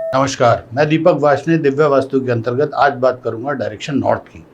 नमस्कार, मैं दीपक वार्ष्णेय दिव्य वास्तु के अंतर्गत आज बात करूंगा डायरेक्शन नॉर्थ की,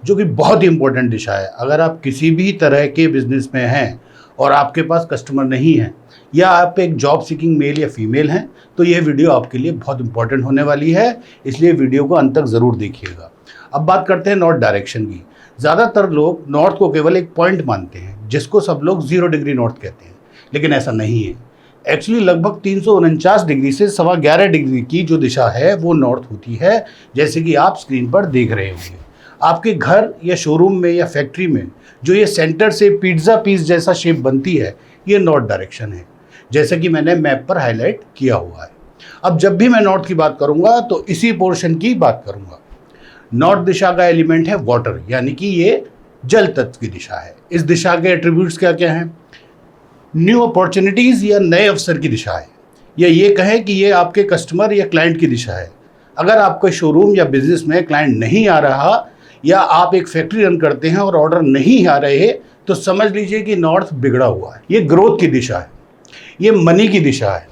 जो कि बहुत ही इंपॉर्टेंट दिशा है। अगर आप किसी भी तरह के बिजनेस में हैं और आपके पास कस्टमर नहीं है या आप एक जॉब सीकिंग मेल या फीमेल हैं, तो यह वीडियो आपके लिए बहुत इंपॉर्टेंट होने वाली है, इसलिए वीडियो को अंत तक ज़रूर देखिएगा। अब बात करते हैं नॉर्थ डायरेक्शन की। ज़्यादातर लोग नॉर्थ को केवल एक पॉइंट मानते हैं, जिसको सब लोग 0 डिग्री नॉर्थ कहते हैं, लेकिन ऐसा नहीं है। एक्चुअली लगभग 349 डिग्री से 11.25 डिग्री की जो दिशा है वो नॉर्थ होती है, जैसे कि आप स्क्रीन पर देख रहे होंगे। आपके घर या शोरूम में या फैक्ट्री में जो ये सेंटर से पिज्ज़ा पीस जैसा शेप बनती है, ये नॉर्थ डायरेक्शन है, जैसे कि मैंने मैप पर हाईलाइट किया हुआ है। अब जब भी मैं नॉर्थ की बात करूंगा तो इसी पोर्शन की बात करूंगा। नॉर्थ दिशा का एलिमेंट है वाटर, यानी कि ये जल तत्व की दिशा है। इस दिशा के एट्रीब्यूट्स क्या क्या हैं? न्यू अपॉर्चुनिटीज़ या नए अवसर की दिशा है, या ये कहें कि ये आपके कस्टमर या क्लाइंट की दिशा है। अगर आपका शोरूम या बिजनेस में क्लाइंट नहीं आ रहा या आप एक फैक्ट्री रन करते हैं और ऑर्डर नहीं आ रहे, तो समझ लीजिए कि नॉर्थ बिगड़ा हुआ है। ये ग्रोथ की दिशा है, ये मनी की दिशा है।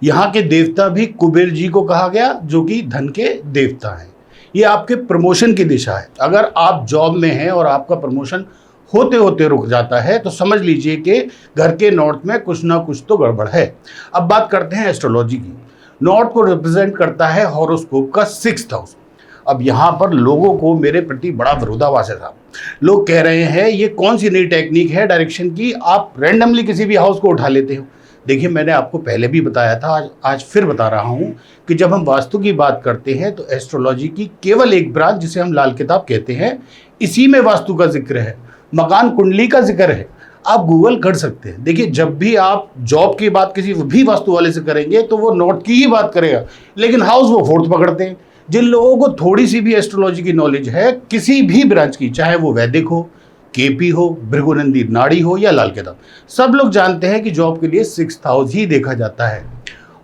यहाँ के देवता भी कुबेर जी को कहा गया, जो कि धन के देवता हैं। ये आपके प्रमोशन की दिशा है। अगर आप जॉब में हैं और आपका प्रमोशन होते होते रुक जाता है, तो समझ लीजिए कि घर के नॉर्थ में कुछ ना कुछ तो गड़बड़ है। अब बात करते हैं एस्ट्रोलॉजी की। नॉर्थ को रिप्रेजेंट करता है हॉरोस्कोप का 6th हाउस। अब यहाँ पर लोगों को मेरे प्रति बड़ा विरोधाभास है साहब। लोग कह रहे हैं ये कौन सी नई टेक्निक है डायरेक्शन की, आप रैंडमली किसी भी हाउस को उठा लेते हो। देखिए, मैंने आपको पहले भी बताया था, आज फिर बता रहा हूँ कि जब हम वास्तु की बात करते हैं तो एस्ट्रोलॉजी की केवल एक ब्रांच, जिसे हम लाल किताब कहते हैं, इसी में वास्तु का जिक्र है, मकान कुंडली का जिक्र है। आप गूगल कर सकते हैं। देखिए, जब भी आप जॉब की बात किसी भी वास्तु वाले से करेंगे तो वो नॉर्थ की ही बात करेगा, लेकिन हाउस वो 4th पकड़ते हैं। जिन लोगों को थोड़ी सी भी एस्ट्रोलॉजी की नॉलेज है किसी भी ब्रांच की, चाहे वो वैदिक हो, केपी हो, भृगुनंदी नाड़ी हो या लाल किताब, सब लोग जानते हैं कि जॉब के लिए 6th हाउस ही देखा जाता है।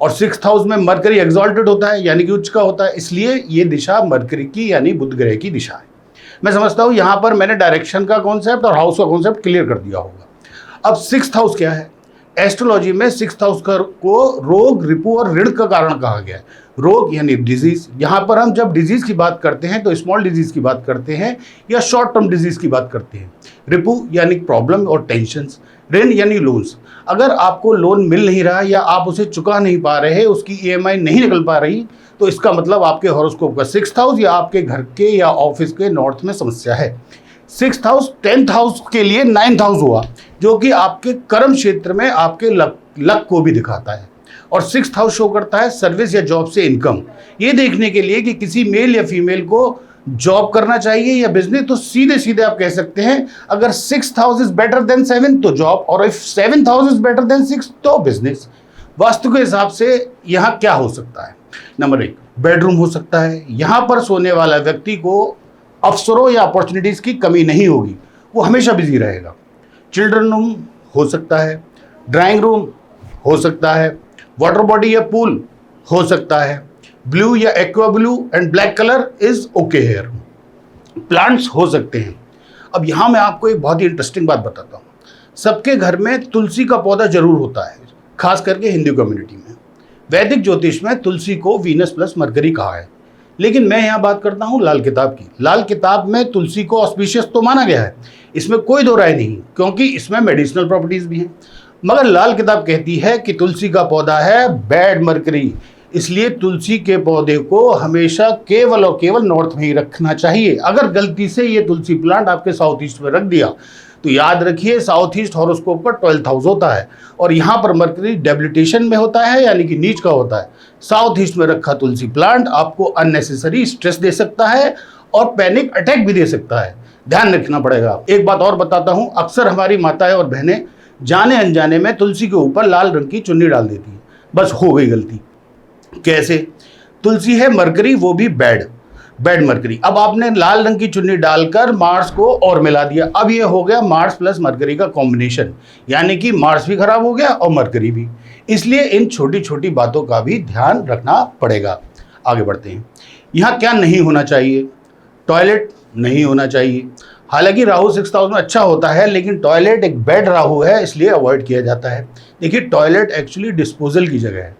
और 6th हाउस में मरकरी एक्सॉल्टेड होता है, यानी कि उच्च का होता है, इसलिए ये दिशा मरकरी की यानी बुध ग्रह की दिशा है। मैं समझता हूँ यहाँ पर मैंने डायरेक्शन का कॉन्सेप्ट और हाउस का कॉन्सेप्ट क्लियर कर दिया होगा। अब 6th हाउस क्या है? एस्ट्रोलॉजी में 6th हाउस को रोग, रिपु और ऋण का कारण कहा गया है। रोग यानी डिजीज। यहाँ पर हम जब डिजीज की बात करते हैं तो स्मॉल डिजीज की बात करते हैं या शॉर्ट टर्म डिजीज की बात करते हैं। रिपु यानी प्रॉब्लम और टेंशंस। ऋण यानी लोन्स। अगर आपको लोन मिल नहीं रहा या आप उसे चुका नहीं पा रहे, उसकी EMI नहीं निकल पा रही, तो इसका मतलब आपके हॉरोस्कोप का 6th हाउस या आपके घर के या ऑफिस के नॉर्थ में समस्या है। 6th हाउस 10th हाउस के लिए 9th हाउस हुआ, जो कि आपके कर्म क्षेत्र में आपके लक को भी दिखाता है। और 6th हाउस शो करता है सर्विस या जॉब से इनकम। ये देखने के लिए कि किसी मेल या फीमेल को जॉब करना चाहिए या बिजनेस, तो सीधे सीधे आप कह सकते हैं अगर 6th house is better than 7th तो जॉब, और if 7th house is better than 6th तो बिजनेस। वास्तु के हिसाब से यहाँ क्या हो सकता है? नंबर 1, बेडरूम हो सकता है। यहाँ पर सोने वाला व्यक्ति को अवसरों या अपॉर्चुनिटीज की कमी नहीं होगी, वो हमेशा बिजी रहेगा। चिल्ड्रन रूम हो सकता है, ड्राइंग रूम हो सकता है, वाटर बॉडी या पूल हो सकता है, ब्लू या aqua blue and black colour is okay hair. Plants हो सकते हैं। अब यहाँ मैं आपको एक बहुत ही इंटरेस्टिंग बात बताता हूँ। सबके घर में तुलसी का पौधा जरूर होता है, खास करके हिंदू कम्युनिटी में। वैदिक ज्योतिष में तुलसी को वीनस प्लस मरकरी कहा है, लेकिन मैं यहाँ बात करता हूँ लाल किताब की। लाल किताब में तुलसी को ऑस्पिशियस तो माना गया है, इसमें कोई दो राय नहीं, क्योंकि इसमें मेडिसिनल प्रॉपर्टीज भी हैं। मगर लाल किताब कहती है कि तुलसी का पौधा है बैड मरकरी, इसलिए तुलसी के पौधे को हमेशा केवल और केवल नॉर्थ में ही रखना चाहिए। अगर गलती से ये तुलसी प्लांट आपके साउथ ईस्ट में रख दिया तो याद रखिए, साउथ ईस्ट हॉरोस्कोप का 12th हाउस होता है और यहाँ पर मरकरी डेबिलिटेशन में होता है, यानी कि नीच का होता है। साउथ ईस्ट में रखा तुलसी प्लांट आपको अननेसेसरी स्ट्रेस दे सकता है और पैनिक अटैक भी दे सकता है, ध्यान रखना पड़ेगा। एक बात और बताता हूँ, अक्सर हमारी माताएं और बहनें जाने अनजाने में तुलसी के ऊपर लाल रंग की चुन्नी डाल देती है, बस हो गई गलती। कैसे? तुलसी है मरकरी, वो भी बैड मरकरी। अब आपने लाल रंग की चुन्नी डालकर मार्स को और मिला दिया, अब ये हो गया मार्स प्लस मरकरी का कॉम्बिनेशन, यानी कि मार्स भी खराब हो गया और मरकरी भी। इसलिए इन छोटी छोटी बातों का भी ध्यान रखना पड़ेगा। आगे बढ़ते हैं। यहाँ क्या नहीं होना चाहिए? टॉयलेट नहीं होना चाहिए। हालांकि राहु 6th हाउस में अच्छा होता है, लेकिन टॉयलेट एक बैड राहु है, इसलिए अवॉइड किया जाता है। देखिए, टॉयलेट एक्चुअली डिस्पोजल की जगह है,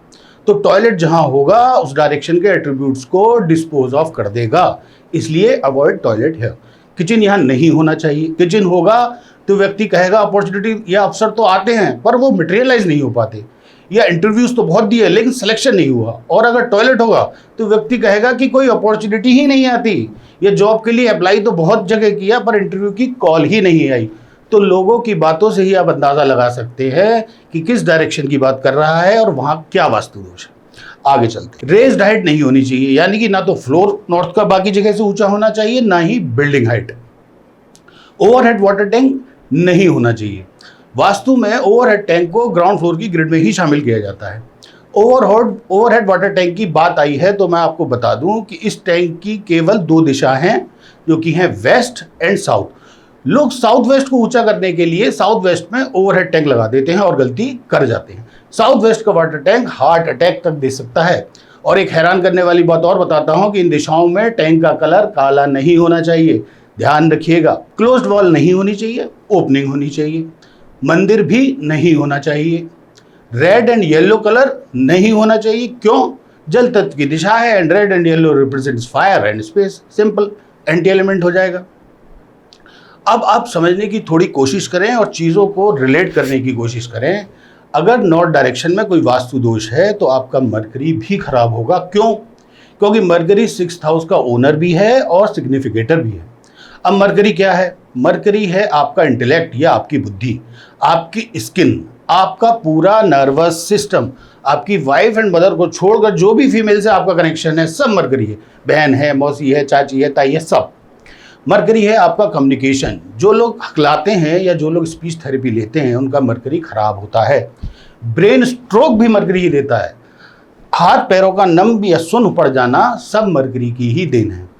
तो टॉयलेट जहां होगा उस डायरेक्शन के एट्रीब्यूट्स को डिस्पोज ऑफ कर देगा, इसलिए अवॉइड टॉयलेट है। किचन यहाँ नहीं होना चाहिए। किचन होगा तो व्यक्ति कहेगा अपॉर्चुनिटी या अवसर तो आते हैं पर वो मटेरियलाइज नहीं हो पाते, या इंटरव्यूज तो बहुत दिए लेकिन सिलेक्शन नहीं हुआ। और अगर टॉयलेट होगा तो व्यक्ति कहेगा कि कोई अपॉर्चुनिटी ही नहीं आती, या जॉब के लिए अप्लाई तो बहुत जगह किया पर इंटरव्यू की कॉल ही नहीं आई। तो लोगों की बातों से ही आप अंदाजा लगा सकते हैं कि किस डायरेक्शन की बात कर रहा है और वहां क्या वास्तु दोष है। आगे चलते, रेज्ड हाइट नहीं होनी चाहिए, यानी कि ना तो फ्लोर नॉर्थ का बाकी जगह से ऊंचा होना चाहिए, ना ही building height. Overhead water tank नहीं होना चाहिए। वास्तु में ओवरहेड टैंक को ग्राउंड फ्लोर की ग्रिड में ही शामिल किया जाता है। ओवरहेड वाटर टैंक की बात आई है तो मैं आपको बता दूं कि इस टैंक की केवल 2 दिशा हैं, जो कि हैं वेस्ट एंड साउथ। लोग साउथ वेस्ट को ऊंचा करने के लिए साउथ वेस्ट में ओवरहेड टैंक लगा देते हैं और गलती कर जाते हैं। साउथ वेस्ट का वाटर टैंक हार्ट अटैक तक दे सकता है। और एक हैरान करने वाली बात और बताता हूं कि इन दिशाओं में टैंक का कलर काला नहीं होना चाहिए, ध्यान रखिएगा। क्लोज्ड वॉल नहीं होनी चाहिए, ओपनिंग होनी चाहिए। मंदिर भी नहीं होना चाहिए। रेड एंड येलो कलर नहीं होना चाहिए, क्यों? जल तत्व की दिशा है and red and yellow represents fire and space, simple, anti element हो जाएगा। अब आप समझने की थोड़ी कोशिश करें और चीज़ों को रिलेट करने की कोशिश करें। अगर नॉर्थ डायरेक्शन में कोई वास्तु दोष है तो आपका मरकरी भी खराब होगा, क्यों? क्योंकि मरकरी 6th हाउस का ओनर भी है और सिग्निफिकेटर भी है। अब मरकरी क्या है? मरकरी है आपका इंटेलेक्ट या आपकी बुद्धि, आपकी स्किन, आपका पूरा नर्वस सिस्टम, आपकी वाइफ एंड मदर को छोड़कर जो भी फीमेल से आपका कनेक्शन है सब मरकरी है। बहन है, मौसी है, चाची है, ताई है, सब मरकरी है। आपका कम्युनिकेशन, जो लोग हकलाते हैं या जो लोग स्पीच थेरेपी लेते हैं उनका मरकरी खराब होता है। ब्रेन स्ट्रोक भी मरकरी ही देता है। हाथ पैरों का नम या सुन्न पड़ जाना सब मरकरी की ही देन है।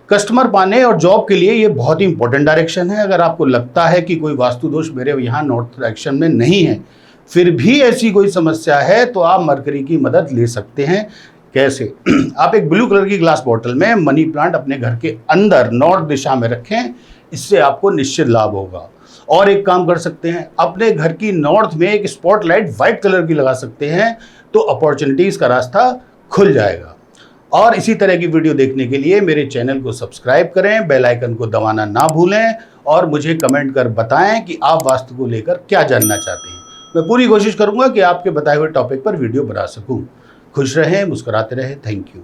कस्टमर पाने और जॉब के लिए ये बहुत ही इंपॉर्टेंट डायरेक्शन है। अगर आपको लगता है कि कोई वास्तु दोष मेरे यहाँ नॉर्थ डायरेक्शन में नहीं है, फिर भी ऐसी कोई समस्या है तो आप मरकरी की मदद ले सकते हैं। कैसे? आप एक ब्लू कलर की ग्लास बॉटल में मनी प्लांट अपने घर के अंदर नॉर्थ दिशा में रखें, इससे आपको निश्चित लाभ होगा। और एक काम कर सकते हैं, अपने घर की नॉर्थ में एक स्पॉटलाइट व्हाइट कलर की लगा सकते हैं, तो अपॉर्चुनिटीज़ का रास्ता खुल जाएगा। और इसी तरह की वीडियो देखने के लिए मेरे चैनल को सब्सक्राइब करें, बेल आइकन को दबाना ना भूलें और मुझे कमेंट कर बताएं कि आप वास्तु को लेकर क्या जानना चाहते हैं। मैं पूरी कोशिश करूंगा कि आपके बताए हुए टॉपिक पर वीडियो बना सकूं। खुश रहें, मुस्कुराते रहें। Thank you.